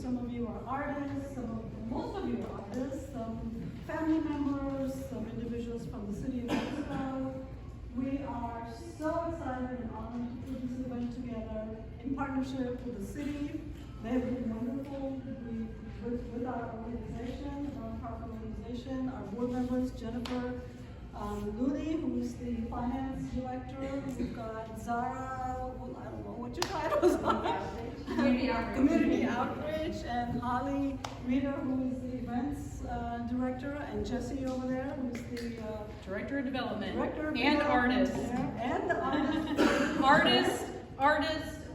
Some of you are artists, most of you are artists, some family members, some individuals from the city of Frisco. We are so excited and honored to put this event together in partnership with the city. They have been wonderful with our organization, nonprofit organization, our board members, Jennifer Looney, who is the finance director. We've got Zara, well, I don't know what your titles are. Community outreach, and Holly Reeder, who is the events director, and Jesse over there, who's the Director of Development. Director of and Development. artist. Yeah, and the artist.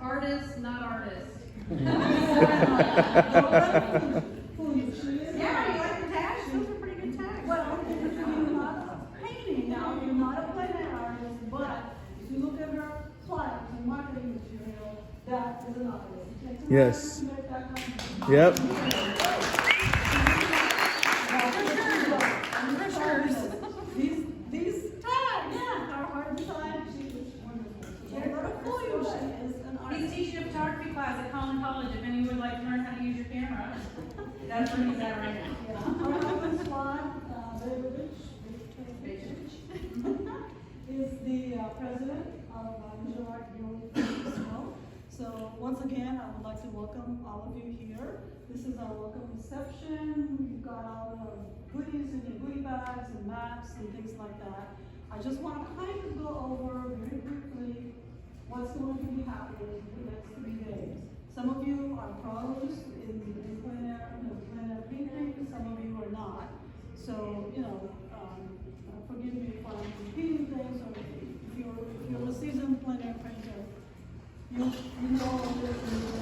Artist, not artist. Yeah, you like the tags? Those are pretty good tags. Well, you're not painting now, you're not a plein air artist, but if you look at her flyers and marketing material, that is an artist. Yes. Yep. These tags are hard to find. They're going to fool you. She is an artist. He's teaching a photography class at Collin College. If anyone would like to learn how to use your camera, that's where he's at right now. Yeah. Our husband Swan, is the president of Visual Art Guild Frisco. So once again, I would like to welcome all of you here. This is our welcome reception. We've got all the goodies in your goodie bags and maps and things like that. I just want to kind of go over very briefly what's going to be happening the next 3 days. Some of you are pros in plein air painting, some of you are not. So, forgive me if I'm repeating things, or if you're a seasoned plein air painter, you know what this is.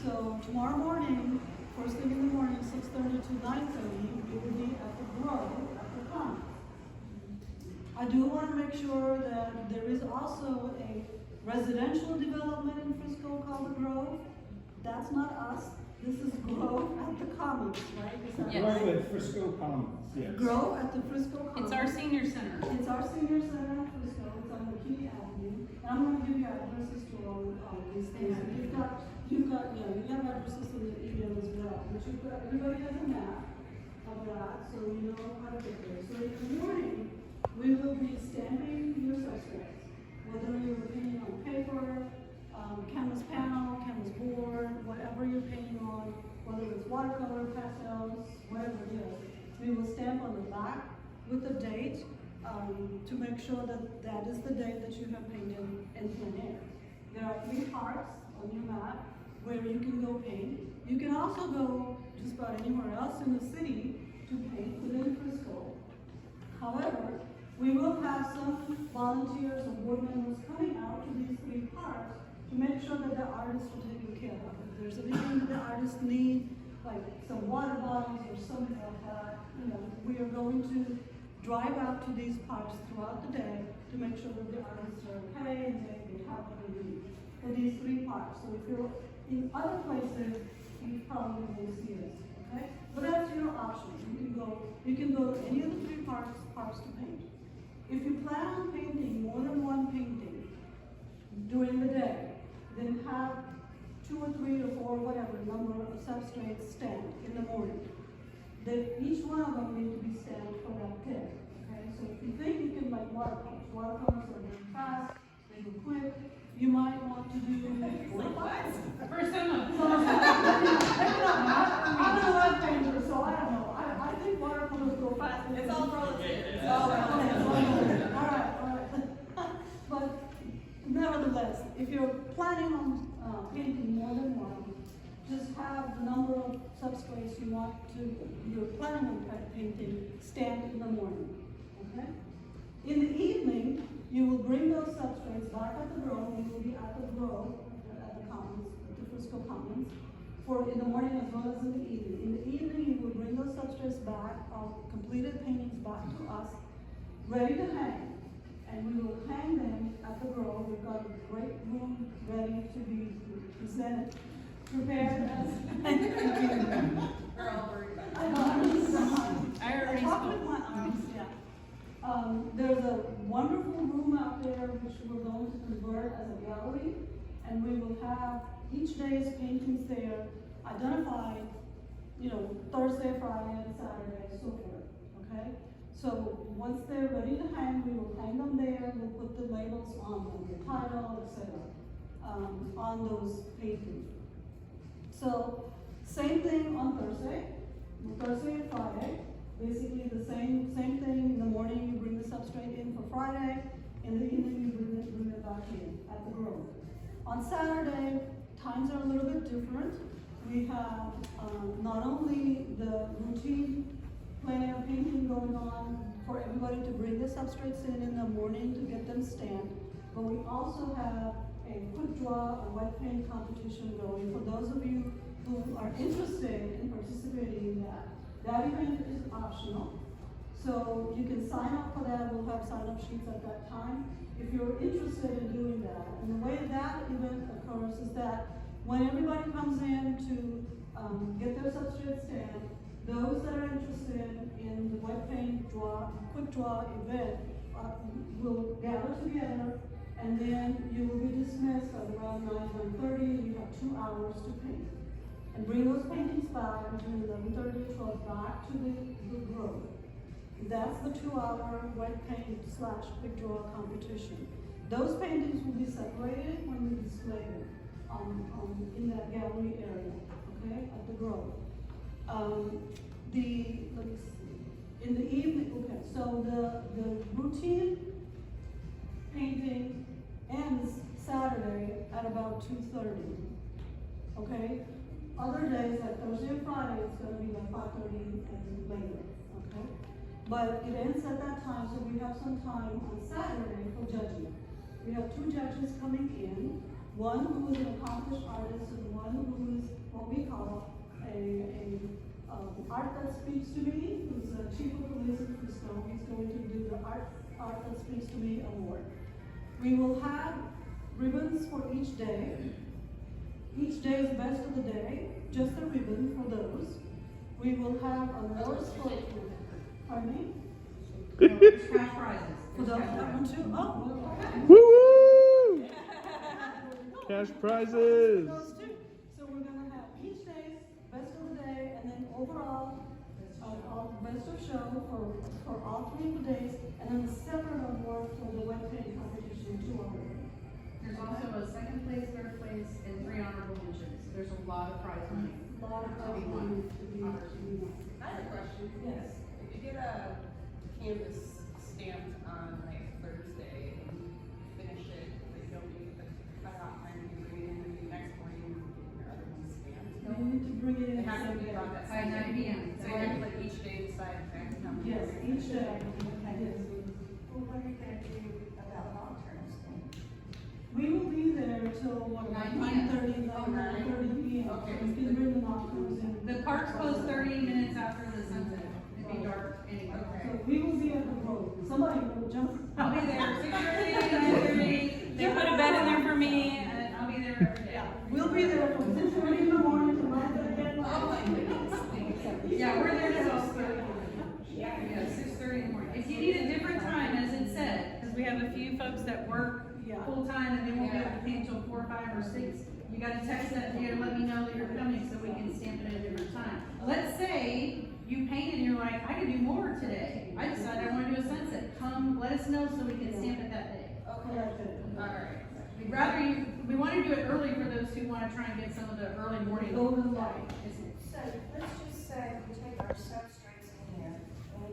So tomorrow morning, first thing in the morning, 6:30 to 9:30, we will be at the Grove at the Plein. I do want to make sure that there is also a residential development in Frisco called the Grove. That's not us. This is Grove at the Commons, right? Is that Yes. right? Grove at Frisco Commons, yes. Grove at the Frisco Commons. It's our senior center. It's our senior center in Frisco. It's on McKee Avenue. And I'm going to give you addresses to all these things. And you have addresses in the email as well. But everybody has a map of that, so you know how to get there. So in the morning, we will be stamping your substrates, whether you're painting on paper, canvas panel, canvas board, whatever you're painting on, whether it's watercolor, pastels, whatever it is. We will stamp on the back with the date to make sure that that is the date that you have painted in plein air. There are 3 parts on your map where you can go paint. You can also go just about anywhere else in the city to paint within Frisco. However, we will have some volunteers or board members coming out to these 3 parts to make sure that the artists are taken care of. If there's anything that the artists need, like some water bottles or something like that, we are going to drive out to these parks throughout the day to make sure that the artists are okay and they have what they need for these 3 parks. So if you're in other places, you probably won't see us, okay? But that's your option. You can go to any of the 3 parks to paint. If you plan on painting more than one painting during the day, then have 2 or 3 or 4, whatever number of substrates stamped in the morning. Each one of them need to be stamped for that day. Okay, so if you think you can like watercolors are very fast, they go quick. You might want to do Like what? First time. I'm a web painter, so I don't know. I think watercolors go fast. It's all relative. It's all relative. All right. But nevertheless, if you're planning on painting more than one, just have the number of substrates you're planning on painting stamped in the morning. Okay? In the evening, you will bring those substrates back at the Grove. You will be at the Grove, at the Commons, at the Frisco Commons, for in the morning as well as in the evening. In the evening, you will bring those substrates back, completed paintings back to us, ready to hang. And we will hang them at the Grove. We've got a great room ready to be presented, prepared as. We're all worried about it. I know. I already spoke. There's a wonderful room out there which we're going to convert as a gallery, and we will have each day's paintings there identify, you know, Thursday, Friday, and Saturday, so forth, okay? So once they're ready to hang, we will hang them there, we'll put the labels on them, the title, etc., on those paintings. So, same thing on Thursday and Friday, basically the same thing. In the morning, you bring the substrate in for Friday, in the evening, you bring it back in at the Grove. On Saturday, times are a little bit different. We have not only the routine plein air painting going on for everybody to bring the substrates in the morning to get them stamped, but we also have a quick draw, a white paint competition going for those of you who are interested in participating in that. That event is optional, so you can sign up for that. We'll have sign-up sheets at that time if you're interested in doing that. And the way that event occurs is that when everybody comes in to get their substrate stamped, those that are interested in the white paint draw, quick draw event will gather together, and then you will be dismissed at around 9:30, and you have 2 hours to paint. And bring those paintings back between 11:30 and 12 back to the Grove. That's the 2-hour white paint / quick draw competition. Those paintings will be separated when we display them in that gallery area, okay, at the Grove. Let me see. In the evening, okay, so the routine painting ends Saturday at about 2:30, okay? Other days, like Thursday and Friday, it's gonna be like 5:30 and later, okay? But it ends at that time, so we have some time on Saturday for judging. We have 2 judges coming in, one who is an accomplished artist and one who is what we call a art that speaks to me, who's the chief of police in Frisco. He's going to do the art that speaks to me award. We will have ribbons for each day. Each day is the best of the day, just a ribbon for those. We will have awards for, pardon me? There's cash prizes. For There's those cash that want prizes. to, oh, okay. Woo! Cash prizes. Those two. So we're gonna have each day's best of the day, and then overall, best of show for all 3 of the days, and then a separate award for the wet paint competition, 2 of them. There's also a second place, third place, and 3 honorable mentions. There's a lot of prize money. A lot of To be money won. to be won. I have a question. Yes. If you get a canvas stamped on like Thursday and you finish it, but you don't need the cutoff time, you bring it in and the next morning you get your other one stamped. You need to bring it in. It has to be about that By same 9 day. p.m. So you have to like each day decide exactly how many. Yes, each day, yes. Well, what are you gonna do about long-term staying? We will be there till what, 9 9:30, Oh, 9:30 p.m. Okay. So we can bring the nocturnes in. The parks close 30 minutes after the sunset. It'd be dark anyway. So we will be at the Grove. Somebody will jump. I'll be there 6:30, 9:30. They put a bed in there for me, and I'll be there every day. Yeah, we'll be there from 6:30 in the morning to 9:30 at Oh my night. goodness. Yeah, we're there till 12:30. Yeah, 6:30 in the morning. If you need a different time, as it said, because we have a few folks that work Yeah. full time and they won't be able to paint until 4, 5, or 6. You gotta text that, you gotta let me know that you're coming so we can stamp it at a different time. Let's say you paint and you're like, I can do more today. I decided I wanna do a sunset. Come, let us know so we can stamp it that day. Okay, alright. We'd rather we wanna do it early for those who wanna try and get some of the early morning. Golden light. So, let's just say we take our substrates in there, and we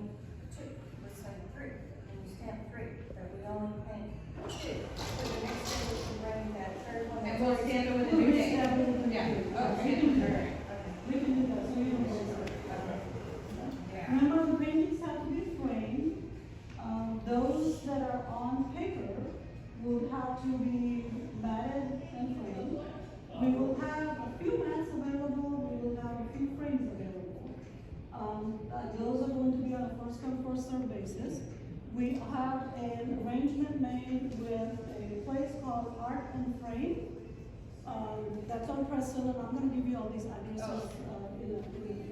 took, let's say 3, and we stamp 3, but we only paint 2. So the next day we can bring that third one. And we'll stamp it with a We'll new be day. stabbing with the Yeah. new. Okay. We can do that. Okay. We can do that, so you don't worry about it. Yeah. Remember, the paintings have to be framed. Those that are on paper will have to be matted and framed. We will have a few mats available, we will have a few frames available. Those are going to be on a first come, first served basis. We have an arrangement made with a place called Art and Frame. That's on Preston, and I'm gonna give you all these addresses, in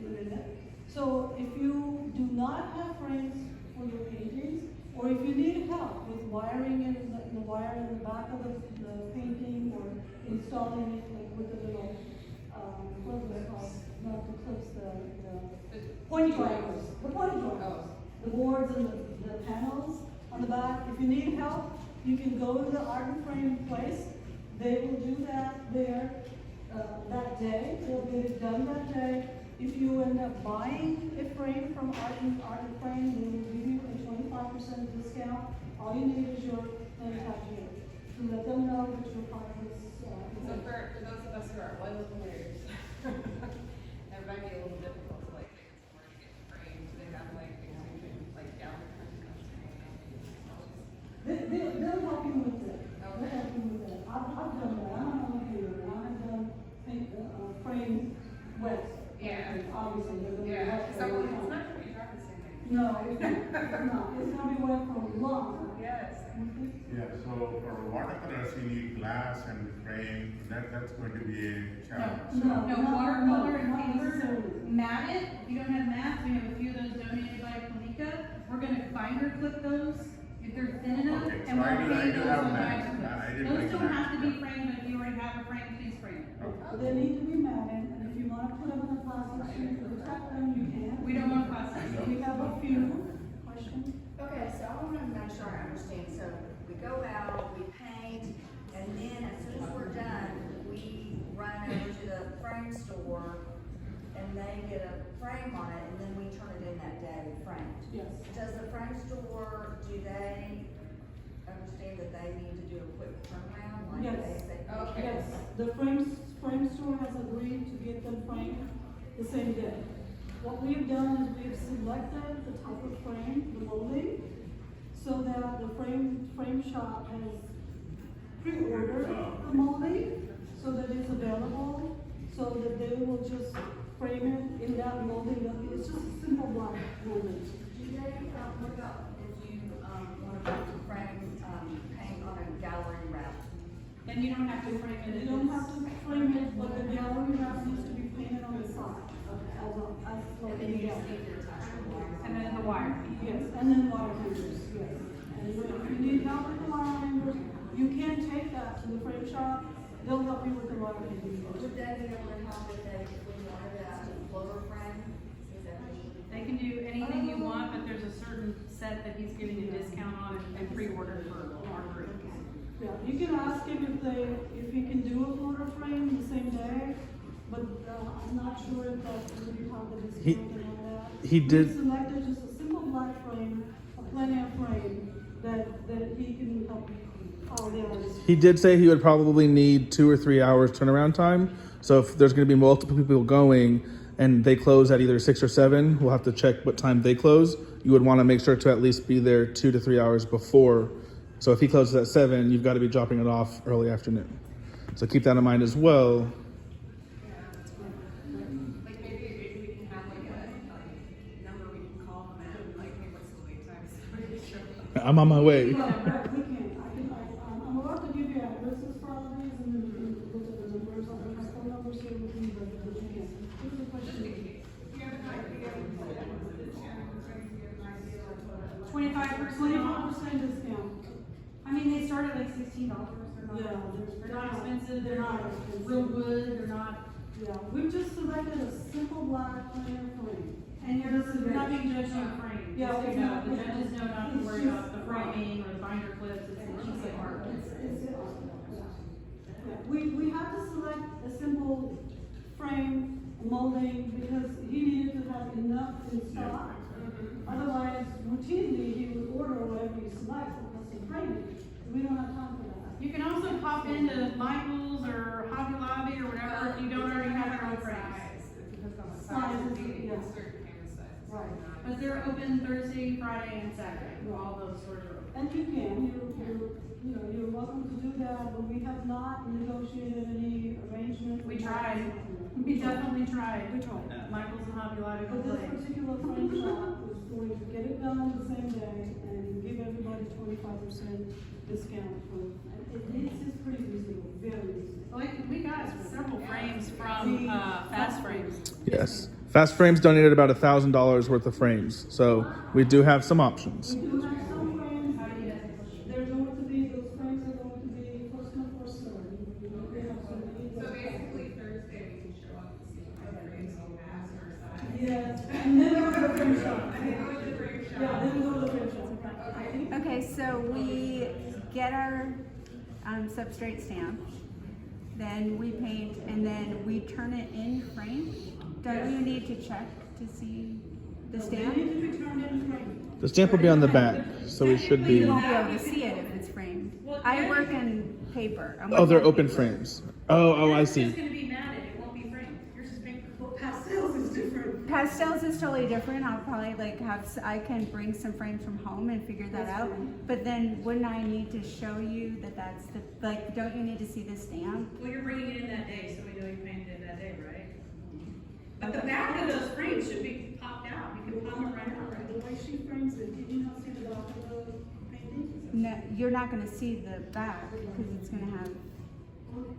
a minute. So if you do not have frames for your paintings, or if you need help with wiring in the wire in the back of the painting, or installing it like with a little what was it called? Not the clips, the point joints. The point joints. The boards and the panels on the back. If you need help, you can go to the art and frame place. They will do that there that day. They'll get it done that day. If you end up buying a frame from art and frame, they will give you a 25% discount. All you need is your name tag here. To let them know that your part is. So for those of us who are oil players, that might be a little difficult to like get somewhere to get framed. They have like gallery They'll help you with it. They'll help you with it. I've done that. I'm not a painter. I've done frame wet. Yeah. Obviously, they're going to Yeah, wet so for a it's long not time. gonna be dropping the same thing. No, it's not. It's gonna be wet for a long time. Yes. Yeah, so for watercolors, you need glass and frame, that's going to be a challenge. No, No, not- watercolor and not paper, necessarily. mat it. If you don't have mats, we have a few of those donated by Plein. We're gonna binder clip those if they're thin enough, Okay, and so we'll I paint do those have with mats. binder I clips. didn't Those bring don't mats. have to be framed, but if you already have a frame, please frame it. They need to be matted, and if you wanna put them in a plastic sheet to protect them, you can. We don't want plastic. We have a few questions. Okay, so I wanna make sure I understand, so we go out, we paint, and then as soon as we're done, we run over to the frame store, and they get a frame on it, and then we turn it in that day framed. Yes. Does the frame store, do they understand that they need to do a quick turnaround, like Yes. they say? Okay. Yes, the frame store has agreed to get them framed the same day. What we've done is we've selected the type of frame, the molding, so that the frame shop has pre-ordered the molding, so that it's available, so that they will just frame it in that molding. It's just a simple block molding. Do they, what about if you, wanna put the frame, paint on a gallery wrap? Then you don't have to frame it. You don't have to frame it, but the gallery wrap needs to be painted on the side, as And then you just need to attach the wire. And then the wire. Yes, and then wire hangers, yes. And if you need help with the wire hangers, you can take that to the frame shop, they'll help you with the wire hangers. Would they be able to help if we wanted a floater frame? Is that what you? They can do anything you want, but there's a certain set that he's giving a discount on and pre-order for our group. Yeah, you can ask him if he can do a floater frame the same day, but, I'm not sure if that's really how the discount and all that. he did- We selected just a simple black frame, a plein frame, that he can help all the others. He did say he would probably need 2 or 3 hours turnaround time. So if there's going to be multiple people going and they close at either 6 or 7, we'll have to check what time they close. You would want to make sure to at least be there 2 to 3 hours before. So if he closes at 7, you've got to be dropping it off early afternoon. So keep that in mind as well. Like maybe we can have like a number we can call them at, like, hey, what's the wait time? Somebody to show up. I'm on my way. Well, we can, I'm about to give you addresses for all of these, and then you can look at the numbers, I'll have my phone numbers here with me, but you can. What's the question? 25% discount. I mean, they start at like $16. Yeah, They're not expensive, They're they're not not expensive. real wood, they're not, Yeah, we've just selected a simple black plein frame. and you're not being judged on frame. Yeah, Just so it's you know, not- the judges know not to it's worry just- about the framing or the binder clips, it's the piece of art. Yeah, we had to select a simple frame molding because he needed to have enough in stock. Otherwise, routinely, he would order whatever you select for custom framing. We don't have time for that. You can also pop into Michael's or Hobby Lobby or whatever if you don't already have your own frames. Because on the Size size, is- yeah. certain canvas sizes. Right. But they're open Thursday, Friday, and Saturday. All those stores are open. And you can, you're welcome to do that, but we have not negotiated any arrangement. We tried. We definitely tried. We tried. Michael's and Hobby Lobby But this complained. particular frame shop is going to get it done the same day and give everybody 25% discount for, it's pretty reasonable, very reasonable. Like, we got several frames from, Fast Frames. Yes. Fast Frames donated about $1,000 worth of frames. So we do have some options. We do have some frames, they're going to be, those frames are going to be first come, first served. We have some. So basically Thursday we can show Okay, so we get our substrate stamp, then we paint, and then we turn it in frame. Don't you need to check to see the They stamp? need to be turned in frame. The stamp will be on the back, so it should You be. won't be able to see it if it's framed. I work in paper. I'm Oh, they're working on open paper. frames. Oh, I Yours is see. just gonna be matted, it won't be framed. Yours is paper. Well, pastels is different. Pastels is totally different. I'll probably like I can bring some frames from home and figure that out. But then wouldn't I need to show you that that's the, like, don't you need to see the stamp? Well, you're bringing it in that day, so we know you painted it that day, right? But the back of those frames should be popped out, you can pop them right out, right? The way she frames it, did you not see the back of the painting? No, you're not gonna see the back because it's gonna have,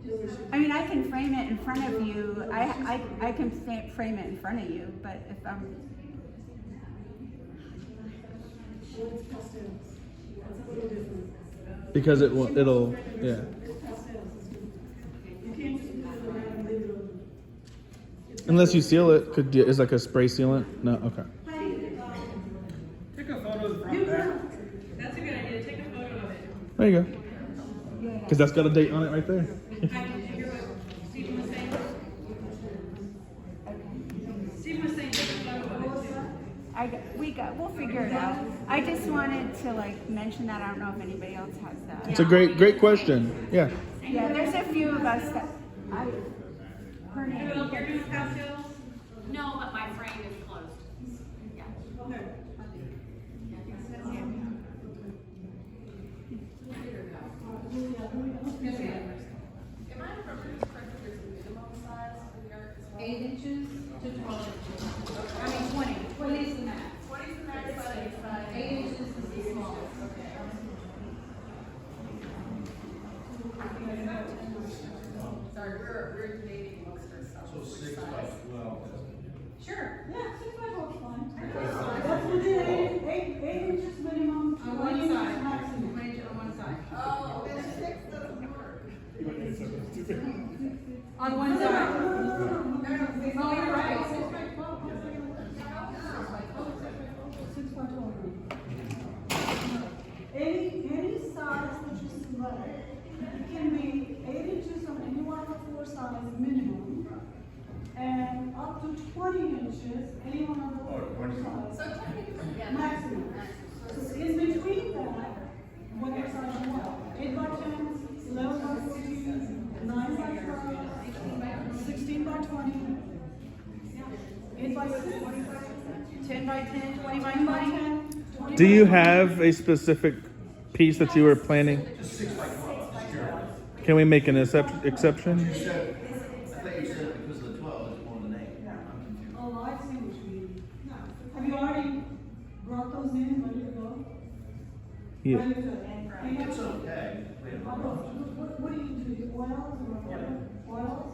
The way she- I mean, I can frame it in front of you. I can frame it in front of you, but if I'm, Well, it's pastels. That's a little different. Because it'll, yeah. It's pastels. You can't just put it around and leave it open. Unless you seal it, could you, is like a spray sealant? No, okay. Take a photo of the front back. That's a good idea, take a photo of it. There you go. Because that's got a date on it right there. Hi, did you hear what Stephen was saying? Stephen was saying take a photo of it too. we'll figure it out. I just wanted to like mention that. I don't know if anybody else has that. It's a great question. Yeah. Yeah, there's a few of us that her name. You're doing pastels? No, but my frame is closed. Yeah. Okay. If I remember this correctly, there's a minimum size for the art as well. 8 inches to 12 inches. I mean 20. 20 is the max. 20 is the max size. 8 inches is the smallest. Sorry, we're debating amongst ourselves. So which 6 by size. 12. Sure. Yeah, 6 by 12 is fine. That's within eight inches minimum. On 20 one inches side. maximum. 20 inches on one side. Oh, then 6 doesn't work. On one side. No, 6 Oh, you're right. 6 by 12. 6 by 12. Any size that you select, it can be 8 inches on any one of the 4 sides minimum, and up to 20 inches, any one of the Or 20. 4 sides. So technically, yeah. Maximum. So in between that, whatever size you want, 8 by 10, 11 by 14, 9 by 12, 16 by 20, 8 by 6, 10 by 10, 20 by 10 by 20. 10, 20 Do by you 20. have a specific piece that you were planning? Can we make an exception? I thought you said because of the 12, it's more than 8. I'm confused. Oh, I see what you mean. Have you already brought those in, ready to go? Yeah. Ready to hang It's up? okay. We have How no about- problem. What do you do, oils or oils?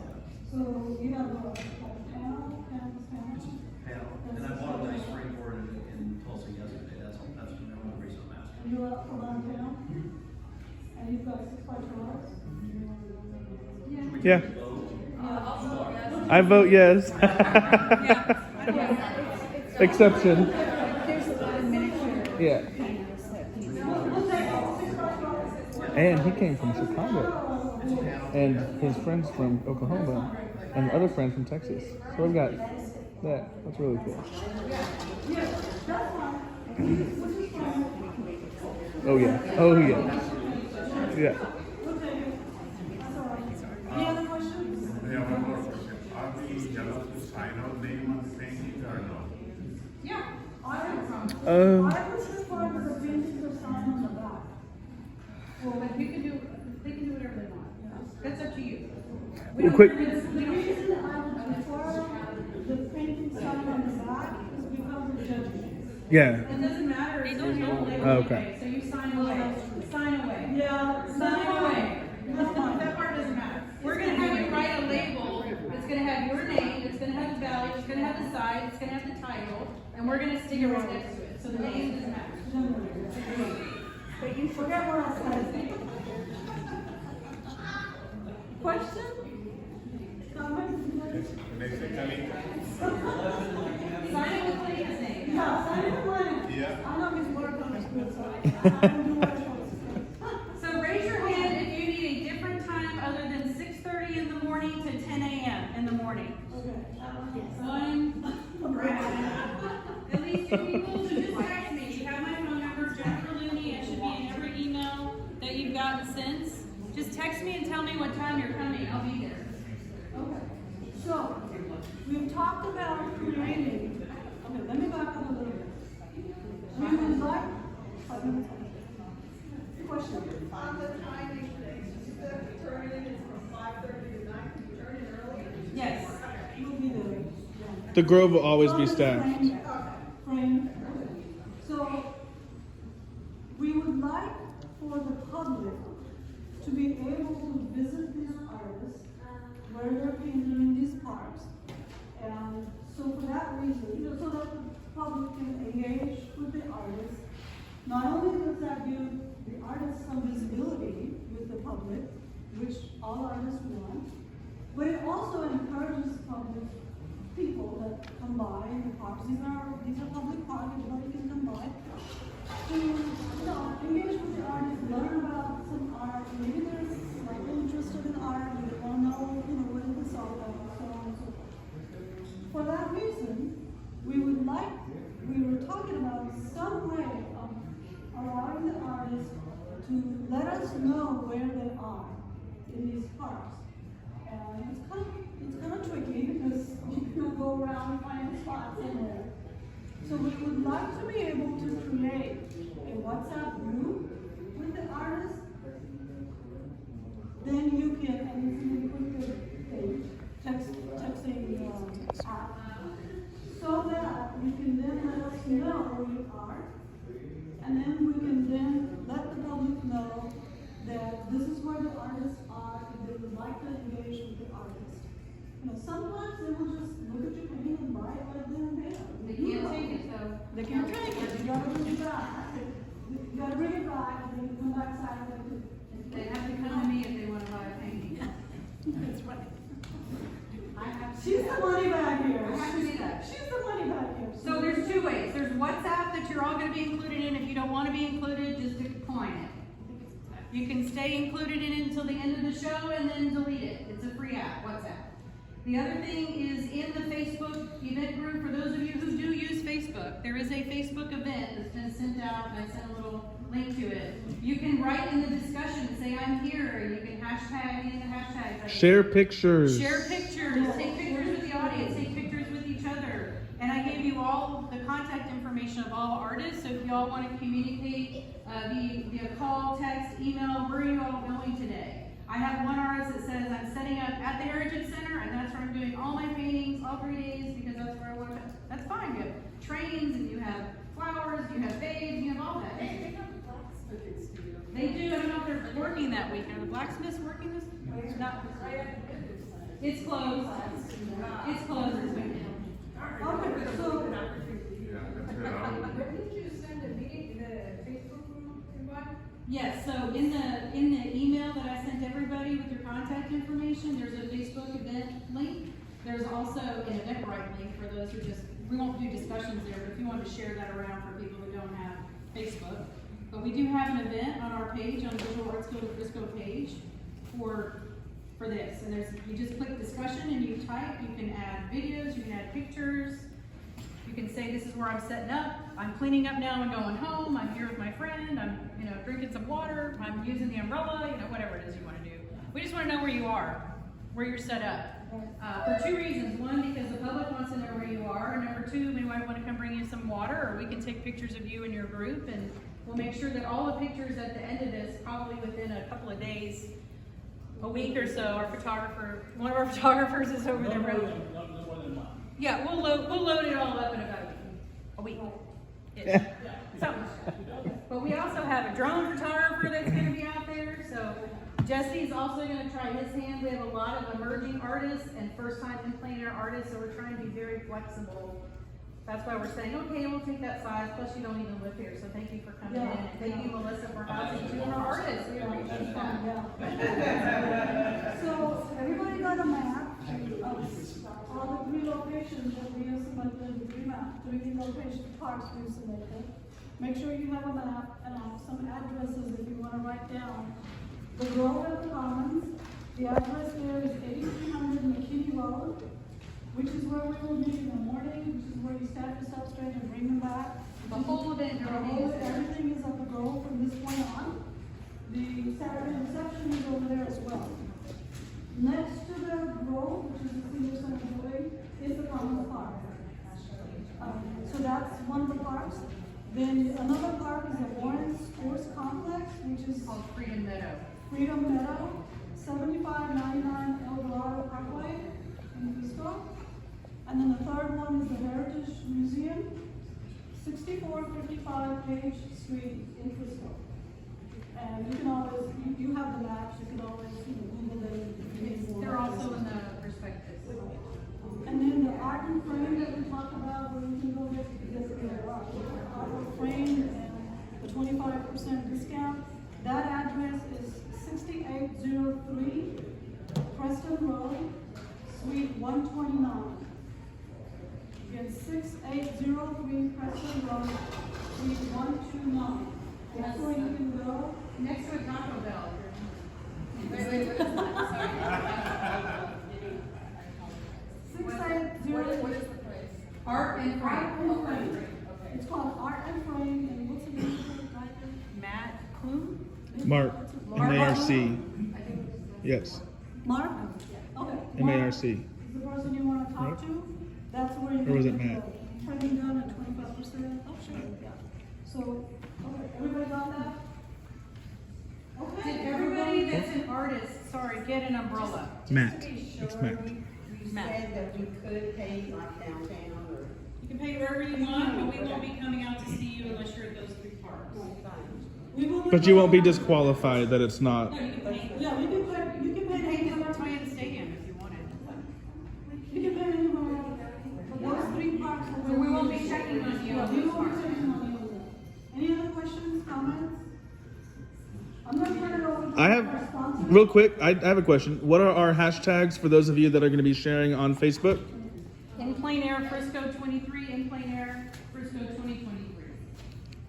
So you have a panel. Panel. And I bought a nice spring board in Tulsa yesterday. That's the only reason I'm asking. You go around town, and you've got 6 by 12s. Yeah. Also, yes. I vote yes. Exception. There's a lot of miniature Yeah. painters that people. And he came from Chicago. And his friends from Oklahoma. And other friends from Texas. So we've got that. That's really cool. Oh yeah. Oh yeah. Yeah. Any other questions? I have one more question. Are we allowed to sign our name on the painting or no? Yeah. I would prefer that the paintings are signed on the back. But you can do, they can do whatever they want. That's up to you. Well, quick. The reason I would prefer the painting signed on the back is because of judgment. Yeah. It doesn't matter if there's no label Oh, okay. anyway, so you sign away. Sign away. Yeah. Sign away. That part doesn't matter. We're gonna have you write a label, it's gonna have your name, it's gonna have the valley, it's gonna have the side, it's gonna have the title, and we're gonna stick it right next to it, so the name doesn't matter. But you forget what I said. Question? Comment? Basically, Sign it with Clayton's name. Yeah, sign it away. Yeah. I know his work on the school side. I don't do morning to 10 a.m. in the morning. Okay. One, at least 2 people, so just text me. You have my phone number, Jennifer Looney. It should be in every email that you've gotten since. Just text me and tell me what time you're coming. I'll be there. Okay, so, we've talked about creating, okay, let me back up a little bit. We would like, question? On the timing thing, the turn-in is from 5:30 to 9, can you turn in early? Yes. You'll be there. The Grove will always be staffed. Frame. So, we would like for the public to be able to visit these artists where they're painting in these parks. And so for that reason, so that the public can engage with the artists, not only does that give the artists some visibility with the public, which all artists want, but it also encourages public people that come by in the parks. These are public parks, everybody can come by to, engage with the artists, learn about some art. Maybe they're interested in art, but they want to know, what is this all about, so on and so forth. For that reason, we were talking about some way of allowing the artists to let us know where they are in these parks. And it's kind of tricky because you can go around and find a spot somewhere. So we would like to be able to create a WhatsApp group with the artists. Then you can, and you can put the texting app, so that you can then let us know where you are, and then we can then let the public know that this is where the artists are, and they would like to engage with the artists. Sometimes they will just look at your painting and buy it right then and there. They can't take it though. They can't take it. You gotta bring it back. You gotta bring it back, and then you come back Saturday. They have to come to me if they want to buy a painting. That's right. I have to She's do the that. money bag here. I have to do that. She's the money bag here. So there's two ways. There's WhatsApp that you're all going to be included in. If you don't want to be included, just decline it. You can stay included in it until the end of the show and then delete it. It's a free app, WhatsApp. The other thing is in the Facebook event group, for those of you who do use Facebook, there is a Facebook event that's been sent out, and I sent a little link to it. You can write in the discussion, say I'm here, you can hashtag in the hashtags. Share pictures. Share pictures, take pictures with the audience, take pictures with each other. And I gave you all the contact information of all artists, so if you all want to communicate via call, text, email, where are you all going today? I have one artist that says I'm setting up at the Heritage Center, and that's where I'm doing all my paintings, all 3 days, because that's where I want to. That's fine. You have trains, and you have flowers, you have babes, you have all that. They have a blacksmithing studio. They do. I don't know if they're working that weekend. Are the blacksmiths working this? Not. It's closed. It's closed this weekend. Okay, so, Did you send a meeting, the Facebook group invite? Yes, so in the email that I sent everybody with your contact information, there's a Facebook event link. There's also an Eventbrite link for those who we won't do discussions there, but if you want to share that around for people who don't have Facebook. But we do have an event on our page, on the Visual Arts Guild of Frisco page for this. And you just click discussion and you type, you can add videos, you can add pictures. You can say, this is where I'm setting up. I'm cleaning up now and going home. I'm here with my friend. I'm, drinking some water. I'm using the umbrella, whatever it is you want to do. We just want to know where you are, where you're set up. For two reasons. One, because the public wants to know where you are. And number two, we might want to come bring you some water, or we can take pictures of you and your group. And we'll make sure that all the pictures at the end of this, probably within a couple of days, a week or so, one of our photographers is over there. No more than one. Yeah, we'll load it all up in about a week. So, but we also have a drone photographer that's going to be out there. So Jesse's also going to try his hand. We have a lot of emerging artists and first-time in plein air artists, so we're trying to be very flexible. That's why we're saying, okay, we'll take that size. Plus, you don't even live here, so thank you for coming in, and thank you, Melissa, for housing two of our artists. We appreciate that. So everybody got a map of all the 3 locations that we have selected, the 3 maps, 3 location parks we selected. Make sure you have a map and some addresses if you want to write down. The Grove at the Commons, the address there is 8300 we will meet in the morning, which is where you start the substrate and bring them back. The whole event, Everything is at the Grove from this point on. The Saturday reception is over there as well. Next to the Grove, which is the senior center building, is the Commons Park. So that's one of the parks. Then another park is the Warren Sports Complex, which is called Freedom Meadow. Freedom Meadow, 7599 El Dorado Parkway in Frisco. And then the third one is the Heritage Museum, 6455 Page Street in Frisco. And you can always, you have the maps, you can always, Google it. They're also in the prospectus. And then the art and frame that we talked about, where you can go get the art frame and the 25% discount. That address is 6803 Preston Road, Suite 129. Again, 6803 Preston Road, Suite 129. That's where you can go. Next to a Taco Bell. Wait, what is that? Sorry. 680. What is the place? Art and Art Frame. and Frame. It's called Art and Frame, and what's the name of it, right Matt Clue? Mark, M-A-R-C. Yes, Mark? Okay. M-A-R-C. Is the person you want to talk Right. to? That's where you Or was can it get Matt? the training done at 25%. Oh, sure, yeah. So, okay, everybody got that? Okay. Did everybody that's an artist, sorry, get an umbrella? Matt. It's Matt. You said that we could paint like downtown or. You can pay wherever you want, but we won't be coming out to see you unless you're at those three parks. We will But you won't be disqualified that it's not. No, you can paint. Yeah, you can pay Paint the anywhere. Plein Stadium if you wanted. You can pay anywhere. But those three parks are So where we won't be checking on you Yeah, on we those won't be parks. checking on you on that. Any other questions, comments? I'm gonna turn it over to I our have, sponsor. real quick, I have a question. What are our hashtags for those of you that are going to be sharing on Facebook? In Plein Air Frisco 23, in Plein Air Frisco 2023.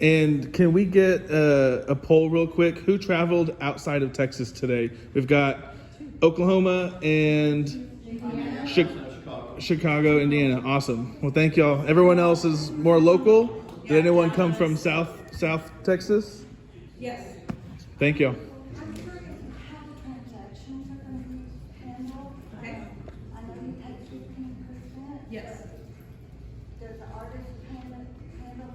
And can we get a poll real quick? Who traveled outside of Texas today? We've got Oklahoma and Chicago, Indiana. Awesome. Well, thank y'all. Everyone else is more local. Did anyone come from South Texas? Yes. Thank y'all. I'm curious how the transactions are gonna be handled. Okay. I know you pay 15%. Yes. Does the artist handle them or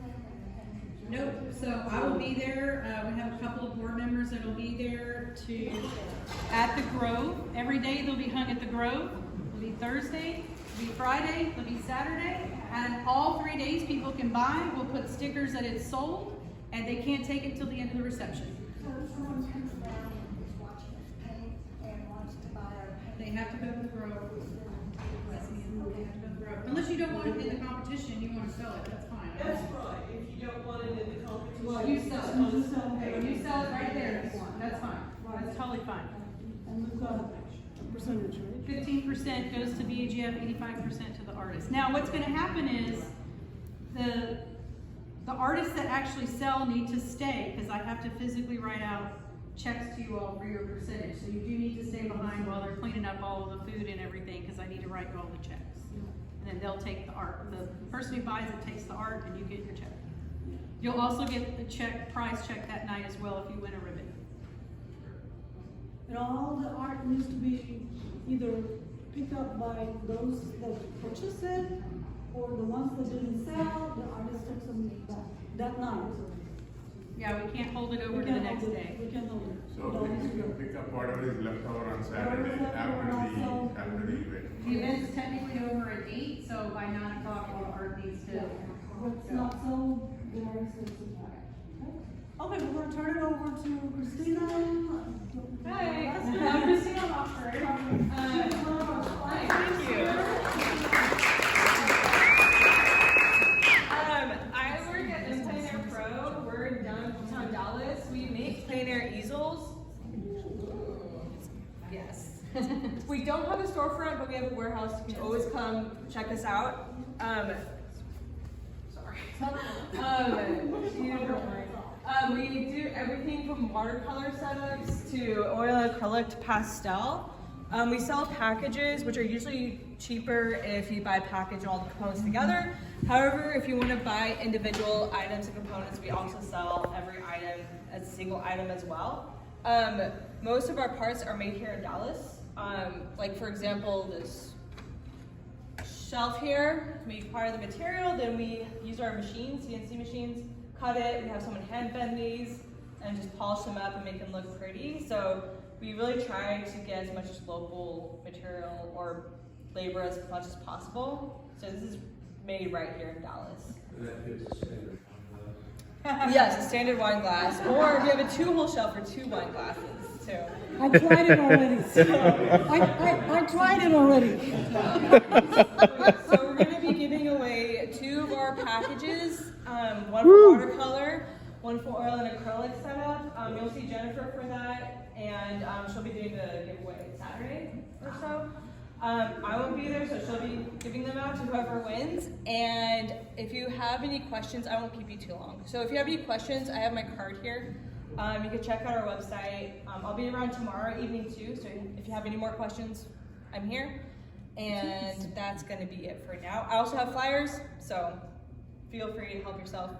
Nope, so I will be there, we have a couple of board members that'll be there at the Grove. Every day they'll be hung at the Grove. It'll be Thursday, it'll be Friday, it'll be Saturday. And all 3 days people can buy, we'll put stickers that it's sold, and they can't take it till the end of the reception. So if someone comes down and is watching us paint and wants to buy our paint. They have to go to the Grove. Yes, ma'am. They have to go to the Grove. Unless you don't want it in the competition, you wanna sell it, that's fine. That's right, if you don't want it in the competition. Well, you sell it. You sell it right there if you want, that's fine. That's totally fine. And we've got a percentage, right? 15% goes to BAGF, 85% to the artist. Now, what's gonna happen is, the artists that actually sell need to stay, because I have to physically write out checks to you all for your percentage. So you do need to stay behind while they're cleaning up all of the food and everything, because I need to write you all the checks. And then they'll take the art. The person who buys it takes the art, and you get your check. You'll also get the prize check that night as well if you win a ribbon. And all the art needs to be either picked up by those that purchased it, or the ones that didn't sell, the artist takes them back that night. Yeah, we can't hold it over We to the can't next hold it. day. We can hold it. So It all needs to you go. can pick up whatever is left over on Saturday after the event. The event's technically over at 8, so by 9 o'clock, all the art needs to. What's not so, there is. Okay, we're gonna turn it over to Christina. Hi, I'm Christina Hofford. Thank you. I work at Plein Air Pro. We're downtown Dallas. We make plein air easels. Yes. We don't have a storefront, but we have a warehouse. You can always come check us out. Sorry. We do everything from watercolor setups to oil acrylic to pastel. We sell packages, which are usually cheaper if you buy a package and all the components together. However, if you want to buy individual items and components, we also sell every item as a single item as well. Most of our parts are made here in Dallas. Like for example, this shelf here, we acquire the material, then we use our machines, CNC machines, cut it, we have someone hand bend these, and just polish them up and make them look pretty. So we really try to get as much local material or labor as much as possible. So this is made right here in Dallas. Yes, a standard wine glass. Or we have a 2-hole shelf for 2 wine glasses too. I tried it already. I tried it already. So we're going to be giving away 2 of our packages, one for watercolor, one for oil and acrylic setup. You'll see Jennifer for that, and she'll be doing the giveaway Saturday or so. I won't be there, so she'll be giving them out to whoever wins. And if you have any questions, I won't keep you too long. So if you have any questions, I have my card here. You can check out our website. I'll be around tomorrow evening too, so if you have any more questions, I'm here. And that's going to be it for now. I also have flyers, so feel free to help yourself.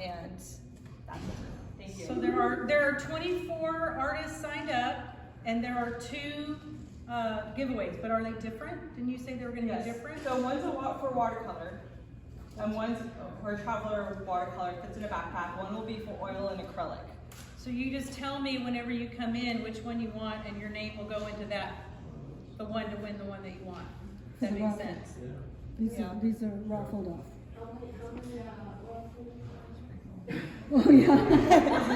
And that's it. Thank you. So there are 24 artists signed up, and there are 2 giveaways, but are they different? Didn't you say they were going to be different? So one's for watercolor, and one's for a traveler watercolor, fits in a backpack. One will be for oil and acrylic. So you just tell me whenever you come in which one you want, and your name will go into that, the one to win the one that you want. Does that make sense? These are raffled off. Oh yeah.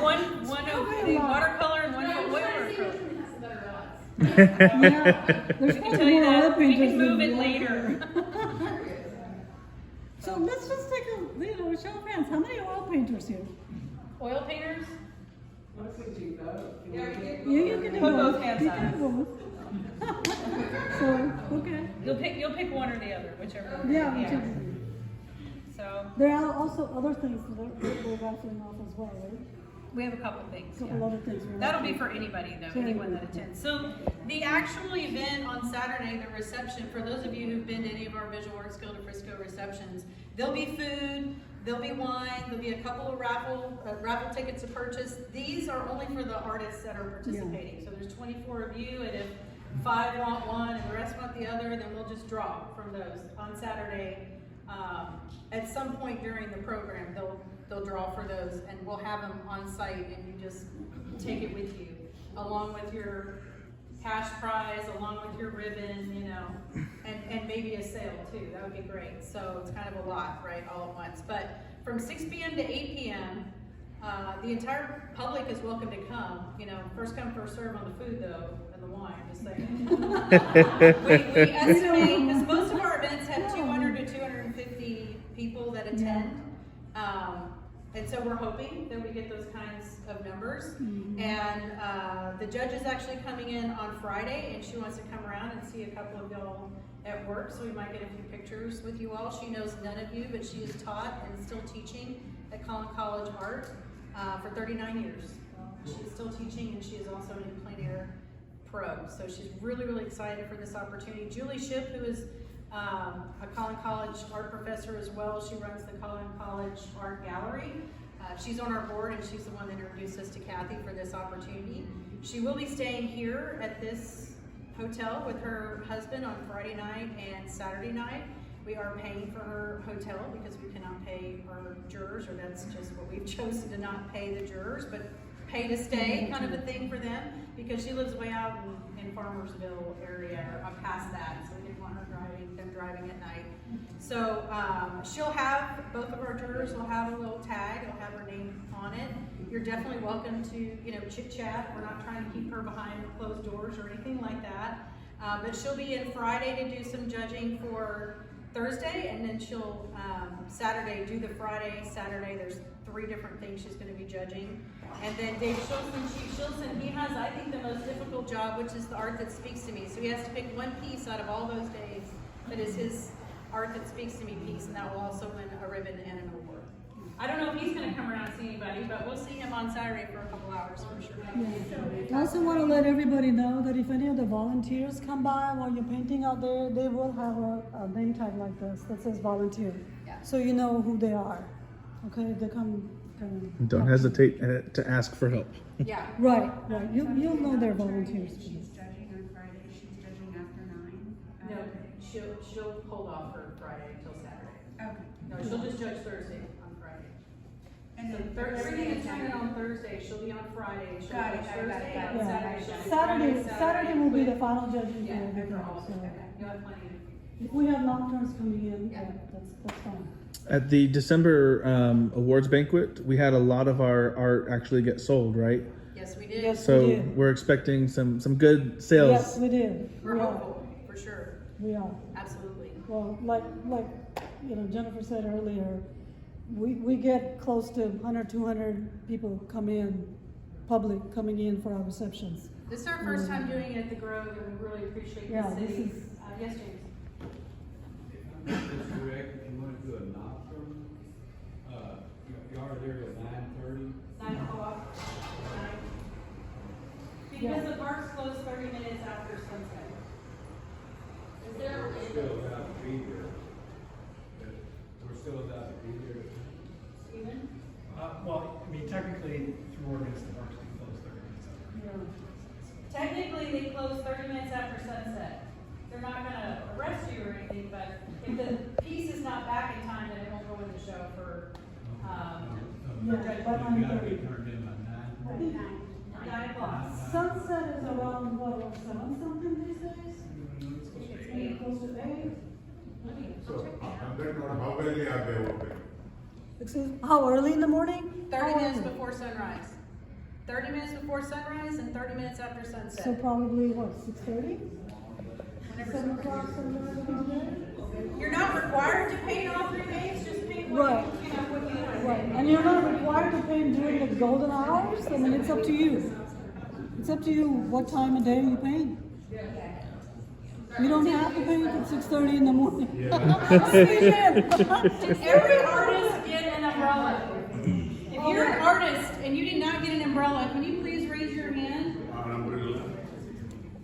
one of the watercolor and one for oil or acrylic. Yeah. There's We can probably tell you more oil that. We painters can move than it water. later. So let's just take a show of hands. How many oil painters here? Oil painters? You can do Put both. both hands You up. can do both. So okay. You'll pick one or the other, whichever. Yeah. whichever. So There are also other things that we're raffling off as well, right? we have a couple things. A couple other things. we're That'll be raffling. for anybody though, For anyone that anybody. attends. So the actual event on Saturday, the reception, for those of you who've been to any of our Visual Arts Guild of Frisco receptions, there'll be food, there'll be wine, there'll be a couple of raffle tickets to purchase. These are only for the artists that are participating. So there's 24 of you, and if 5 want one and the rest want the other, then we'll just draw from those on Saturday. At some point during the program, they'll draw for those, and we'll have them on site, and you just take it with you, along with your cash prize, along with your ribbon, you know, and maybe a sale too. That would be great. So it's kind of a lot, right, all at once. But from 6 p.m. to 8 p.m., the entire public is welcome to come. You know, first come, first serve on the food though, and the wine, just saying. we estimate, because most of our events have 200 to 250 people that attend. And so we're hoping that we get those kinds of numbers. And the judge is actually coming in on Friday, and she wants to come around and see a couple of y'all at work, so we might get a few pictures with you all. She knows none of you, but she is taught and still teaching at Collin College Art for 39 years. She is still teaching, and she is also an Plein pro. So she's really, really excited for this opportunity. Julie Shipp, who is a Collin College art professor as well. She runs the Collin College Art Gallery. She's on our board, and she's the one that introduced us to Kathy for this opportunity. She will be staying here at this hotel with her husband on Friday night and Saturday night. We are paying for her hotel because we cannot pay our jurors, or that's just what we've chosen to not pay the jurors, but pay to stay kind of a thing for them, because she lives way out in Farmersville area, or past that, so we didn't want her driving at night. So she'll have, both of our jurors will have a little tag, it'll have her name on it. You're definitely welcome to, you know, chit chat. We're not trying to keep her behind closed doors or anything like that. But she'll be in Friday to do some judging for Thursday, and then she'll Saturday do the Friday, Saturday. There's 3 different things she's going to be judging. And then Dave Chief Shilson, he has, I think, the most difficult job, which is the art that speaks to me. So he has to pick one piece out of all those days that is his art that speaks to me piece, and that will also win a ribbon and an award. I don't know if he's gonna come around and see anybody, but we'll see him on Saturday for a couple hours for sure. I also want to let everybody know that if any of the volunteers come by while you're painting out there, they will have a name tag like this that says volunteer. Yeah. So you know who they are. Okay, they come. Don't hesitate to ask for help. Yeah. Right. You'll know they're volunteers. She's judging on Friday, she's judging after 9. No, she'll hold off for Friday until Saturday. Okay. No, she'll just judge Thursday on Friday. And So then everything that's turning on Thursday, she'll be on Friday. She'll Got it, judge got it, Thursday, got it, and got it. Saturday she'll do Saturday, Friday, Saturday will be the with- final judging Yeah, for everything. for all of So it. Okay, you'll have plenty of. if we have nocturnes coming in, Yeah. that's fine. At the December awards banquet, we had a lot of our art actually get sold, right? Yes, we did. Yes, we So did. we're expecting some good sales. Yes, we did. We're We are. hopeful, for sure. We are. Absolutely. Well, like Jennifer said earlier, we get close to 100, 200 people public coming in for our receptions. This is our first time doing it at the Grove, and we really appreciate Yeah, the this city. is- Yes, James? Mr. Rick, if you wanna do a nocturne, you are there at 9:30. 9 o'clock. Because the park's closed 30 minutes after sunset. Is there? We're still allowed to be there. We're still allowed to be there. Steven? Well, I mean, technically, through ordinance, the parks can close 30 minutes after. Technically, they close 30 minutes after sunset. They're not gonna arrest you or anything, but if the piece is not back in time, then it won't go in the show for Yeah, judgment. but You gotta be turned in by 9:30. 9 o'clock. Sunset is around, what, 7 something these days? Maybe close to 8? So, how early are they open? Excuse me, how early in the morning? 30 How minutes early? before sunrise. 30 minutes before sunrise and 30 minutes after So sunset. probably what, 6:30? Whenever 7 sunrise. o'clock, somewhere around there? You're not required to paint all 3 days, just paint Right. what you know, what you want. Right, and you're not required to paint during the golden hours, I mean, it's up to you. It's up to you what time of day you paint. You don't have to paint at 6:30 in the morning. Sleep in. Every